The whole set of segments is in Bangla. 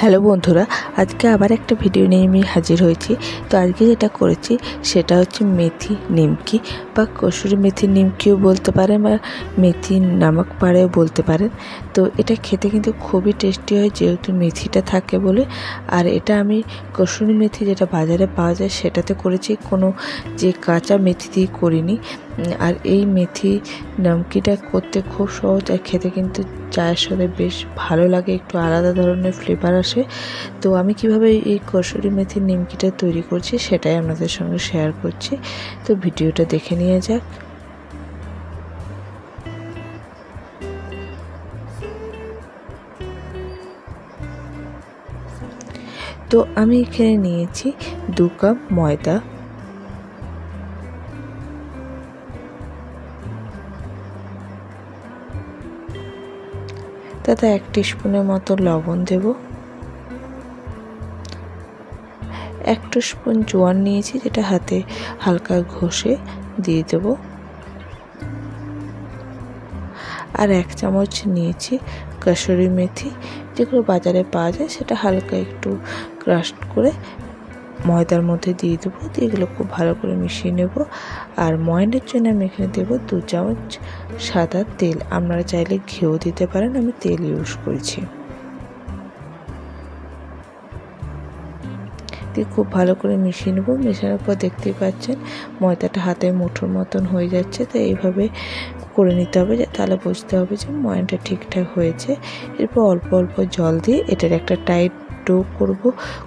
হ্যালো বন্ধুরা, আজকে আবার একটা ভিডিও নিয়ে আমি হাজির হয়েছি। তো আজকে যেটা করেছি সেটা হচ্ছে মেথি নিমকি বা কসুরি মেথি নিমকিও বলতে পারেন বা মেথি নামক পাড়েও বলতে পারেন। তো এটা খেতে কিন্তু খুবই টেস্টি হয় যেহেতু মেথিটা থাকে বলে। আর এটা আমি কসুরি মেথি যেটা বাজারে পাওয়া যায় সেটাতে করেছি, কোনো যে কাঁচা মেথি দিয়ে করিনি। আর এই মেথি নিমকিটা করতে খুব সহজ আর খেতে কিন্তু চায়ের সাথে বেশ ভালো লাগে, একটু আলাদা ধরনের ফ্লেভার আসে। তো আমি কিভাবে এই কসুরি মেথির নিমকিটা তৈরি করছি সেটাই আপনাদের সঙ্গে শেয়ার করছি। তো ভিডিওটা দেখে নিয়ে যাক। তো আমি এখানে নিয়েছি 2 কাপ ময়দা, তাতে 1 টিস্পুনের মতো লবণ দেব, 1 টিস্পুন জোয়ান নিয়েছি যেটা হাতে হালকা ঘষে দিয়ে দেব, আর 1 চামচ নিয়েছি কসুরি মেথি, যেগুলো বাজারে পাওয়া যায় সেটা হালকা একটু ক্রাশ করে ময়দার মধ্যে দিয়ে দেবো। দিয়ে এগুলো খুব ভালো করে মিশিয়ে নেব। আর ময়নের জন্য আমি এখানে দেবো 2 চামচ সাদা তেল, আপনারা চাইলে ঘিও দিতে পারেন, আমি তেল ইউজ করেছি। দিয়ে খুব ভালো করে মিশিয়ে নেব। মেশানোর পর দেখতেই পাচ্ছেন ময়দাটা হাতে মুঠোর মতন হয়ে যাচ্ছে। তো এইভাবে করে নিতে হবে, তাহলে বুঝতে হবে যে ময়নটা ঠিকঠাক হয়েছে। এরপর অল্প অল্প জল দিয়ে এটার একটা টাইট ডো করব।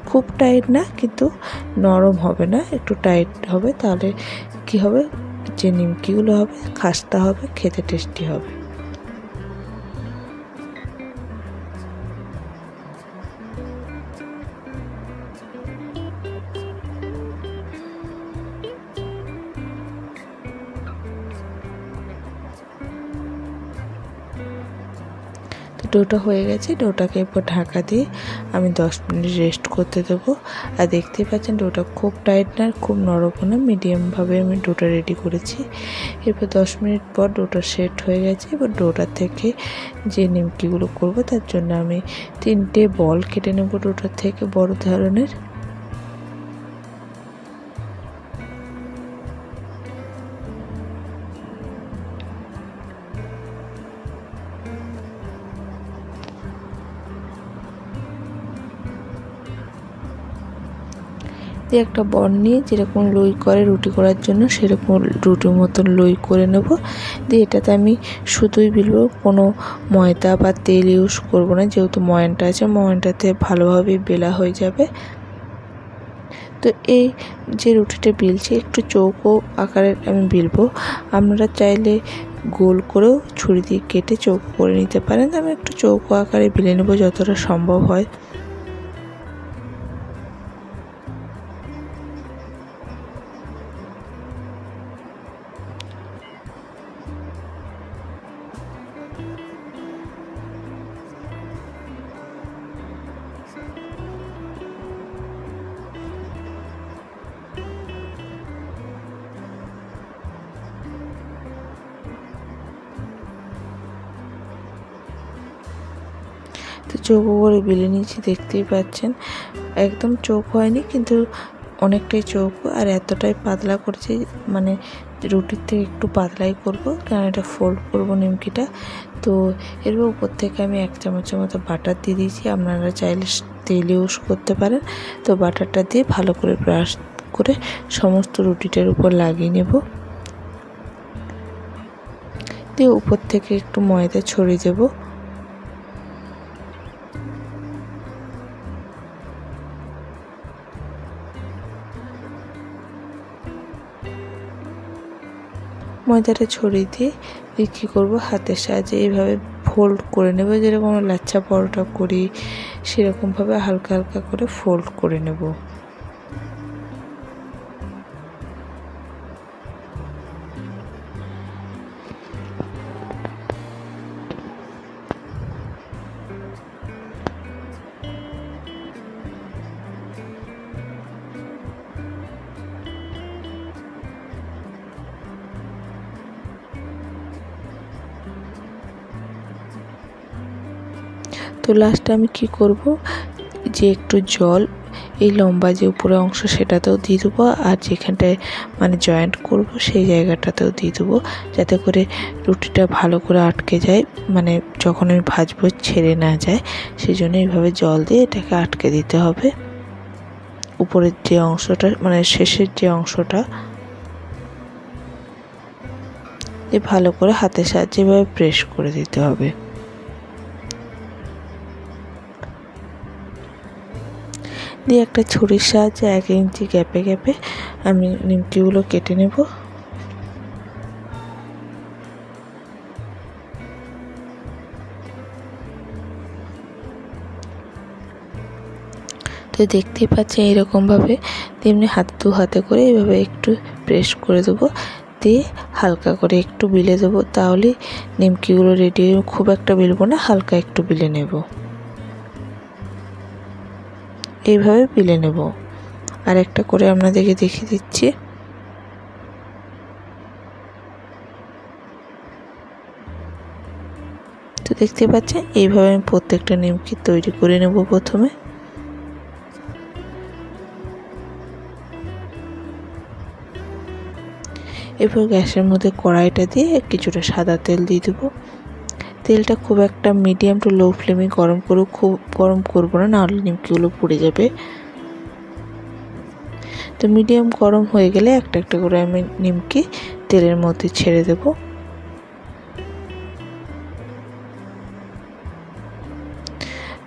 খুব টাইট না, কিন্তু নরম হবে না, একটু টাইট হবে। তাহলে কি হবে, যে নিমকিগুলো হবে খাস্তা হবে, খেতে টেস্টি হবে। তো ডোটা হয়ে গেছে। ডোটাকে এরপর ঢাকা দিয়ে আমি 10 মিনিট রেস্ট করতে দেবো। আর দেখতেই পাচ্ছেন ডোটা খুব টাইট না, খুব নরমও না, মিডিয়ামভাবে আমি ডোটা রেডি করেছি। এরপর 10 মিনিট পর ডোটা সেট হয়ে গেছে। এবার ডোটা থেকে যে নিমকিগুলো করব তার জন্য আমি 3টে বল কেটে নেব ডোটার থেকে, বড় ধরনের। দিয়ে একটা বল নিয়ে যেরকম লই করে রুটি করার জন্য সেরকম রুটির মতন লই করে নেব। দিয়ে এটাতে আমি শুধুই বেলবো, কোনো ময়দা বা তেল ইউজ করব না, যেহেতু ময়ানটা আছে ময়ানটাতে ভালোভাবে বেলা হয়ে যাবে। তো এই যে রুটিটা বেলছি একটু চৌকো আকারের আমি বেলবো। আপনারা চাইলে গোল করেও ছুরি দিয়ে কেটে চৌকো করে নিতে পারেন। আমি একটু চৌকো আকারে বেলে নেব যতটা সম্ভব হয়। তো চৌকো করে বেলে নিয়েছি, দেখতেই পাচ্ছেন একদম চৌকো হয়নি, কিন্তু অনেকটাই চৌকো। আর এতটাই পাতলা করছি, মানে রুটির থেকে একটু পাতলাই করব, কারণ এটা ফোল্ড করব নিমকিটা। তো এরপর উপর থেকে আমি 1 চামচের মতো বাটার দিয়ে দিয়েছি, আপনারা চাইলে তেল ইউজ করতে পারেন। তো বাটারটা দিয়ে ভালো করে ব্রাশ করে সমস্ত রুটিটার উপর লাগিয়ে নেব। দিয়ে উপর থেকে একটু ময়দা ছড়িয়ে দেবো। ময়দাটা ছড়িয়ে দিয়ে কী করবো, হাতের সাহায্যে এইভাবে ফোল্ড করে নেব, যেরকম লাচ্ছা পরোটা করি সেরকমভাবে হালকা হালকা করে ফোল্ড করে নেব। তো লাস্টে আমি কি করব, যে একটু জল এই লম্বা যে উপরে অংশ সেটাতেও দিয়ে দেবো, আর যেখানটায় মানে জয়েন্ট করব সেই জায়গাটাতেও দিয়ে দেবো, যাতে করে রুটিটা ভালো করে আটকে যায়, মানে যখন আমি ভাজবো ছেড়ে না যায়। সেই জন্য এইভাবে জল দিয়ে এটাকে আটকে দিতে হবে। উপরের যে অংশটা মানে শেষের যে অংশটা ভালো করে হাতের সাহায্যে এভাবে প্রেস করে দিতে হবে। দিয়ে একটা ছুরির সাহায্যে 1 ইঞ্চি গ্যাপে গ্যাপে আমি নিমকিগুলো কেটে নেব। তো দেখতেই পাচ্ছেন এইরকমভাবে, তেমনি দু হাতে করে এইভাবে একটু প্রেস করে দেবো, দিয়ে হালকা করে একটু বিলে দেবো, তাহলেই নিমকিগুলো রেডি। খুব একটা বিলবো না, হালকা একটু বিলে নেব, এইভাবে বিলে নেব। আর একটা করে আপনাদেরকে দেখিয়ে দিচ্ছি। তো দেখতে পাচ্ছেন এইভাবে আমি প্রত্যেকটা নিমকি তৈরি করে নেব। প্রথমে এরপর গ্যাসের মধ্যে কড়াইটা দিয়ে কিছুটা সাদা তেল দিয়ে দেবো। তেলটা খুব একটা মিডিয়াম টু লো ফ্লেমে গরম করব, খুব গরম করব না, নাহলে নিমকিগুলো পুড়ে যাবে। তো মিডিয়াম গরম হয়ে গেলে একটা একটা করে আমি নিমকি তেলের মধ্যে ছেড়ে দেব।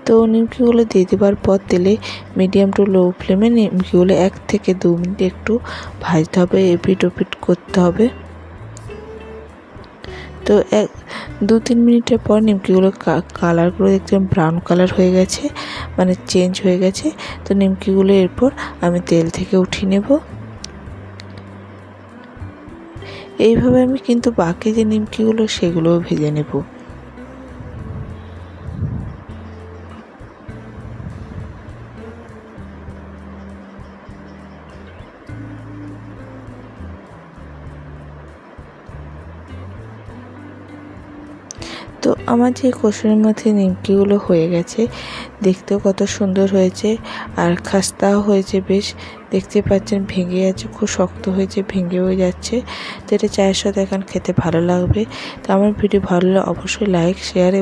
তো নিমকিগুলো দিয়ে দেওয়ার পর তেলে মিডিয়াম টু লো ফ্লেমে নিমকিগুলো 1 থেকে 2 মিনিট একটু ভাজতে হবে, এপিট ওপিট করতে হবে। তো 2-3 মিনিটের পর নিমকিগুলো কালারগুলো দেখতে ব্রাউন কালার হয়ে গেছে, মানে চেঞ্জ হয়ে গেছে। তো নিমকিগুলো এরপর আমি তেল থেকে উঠিয়ে নেব। এইভাবে আমি কিন্তু বাকি যে নিমকিগুলো সেগুলোও ভেজে নেব। তো আমার যে কসুরির মধ্যে নিমকিগুলো হয়ে গেছে, দেখতেও কত সুন্দর হয়েছে, আর খাস্তাও হয়েছে বেশ। দেখতে পাচ্ছেন ভেঙে যাচ্ছে, খুব শক্ত হয়েছে, ভেঙেও যাচ্ছে। তো এটা চায়ের সাথে এখন খেতে ভালো লাগবে। তো আমার ভিডিও ভালো লাগলে অবশ্যই লাইক, শেয়ার